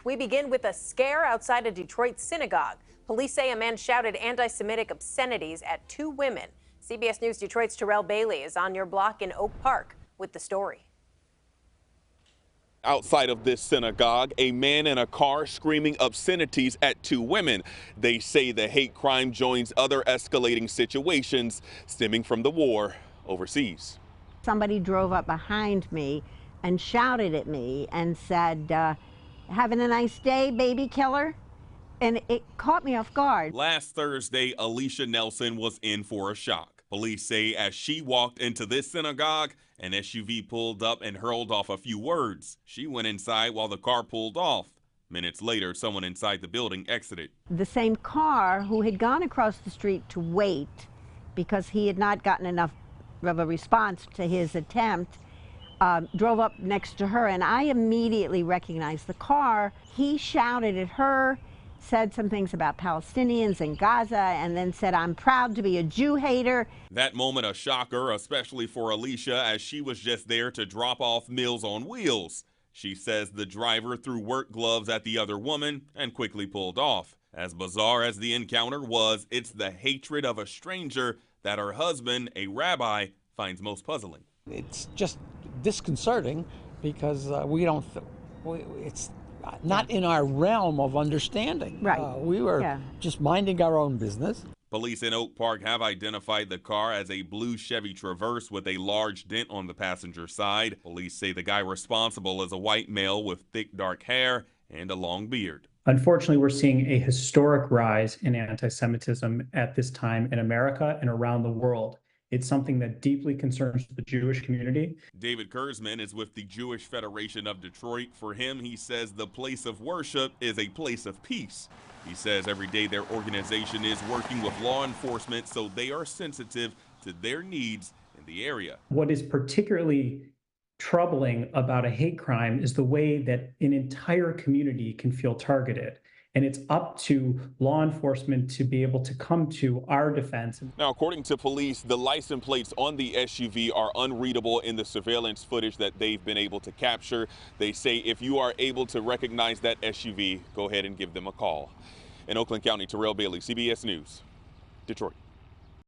We begin with a scare outside a Detroit synagogue. Police say a man shouted anti-Semitic obscenities at two women. CBS News Detroit's Terrell Bailey is on your block in Oak Park with the story. Outside of this synagogue, a man in a car screaming obscenities at two women. They say the hate crime joins other escalating situations stemming from the war overseas. Somebody drove up behind me and shouted at me and said, having a nice day, baby killer? And it caught me off guard. Last Thursday, Alicia Nelson was in for a shock. Police say as she walked into this synagogue, an SUV pulled up and hurled off a few words. She went inside while the car pulled off. Minutes later, someone inside the building exited. The same car who had gone across the street to wait because he had not gotten enough of a response to his attempt, drove up next to her, and I immediately recognized the car. He shouted at her, said some things about Palestinians and Gaza, and then said, "I'm proud to be a Jew hater." That moment a shocker, especially for Alicia, as she was just there to drop off Meals on Wheels. She says the driver threw work gloves at the other woman and quickly pulled off. As bizarre as the encounter was, it's the hatred of a stranger that her husband, a rabbi, finds most puzzling. It's just disconcerting because it's not in our realm of understanding. Right. We were just minding our own business. Police in Oak Park have identified the car as a blue Chevy Traverse with a large dent on the passenger side. Police say the guy responsible is a white male with thick dark hair and a long beard. Unfortunately, we're seeing a historic rise in anti-Semitism at this time in America and around the world. It's something that deeply concerns the Jewish community. David Kurzman is with the Jewish Federation of Detroit. For him, he says the place of worship is a place of peace. He says every day their organization is working with law enforcement so they are sensitive to their needs in the area. What is particularly troubling about a hate crime is the way that an entire community can feel targeted. And it's up to law enforcement to be able to come to our defense. Now, according to police, the license plates on the SUV are unreadable in the surveillance footage that they've been able to capture. They say if you are able to recognize that SUV, go ahead and give them a call. In Oakland County, Terrell Bailey, CBS News, Detroit.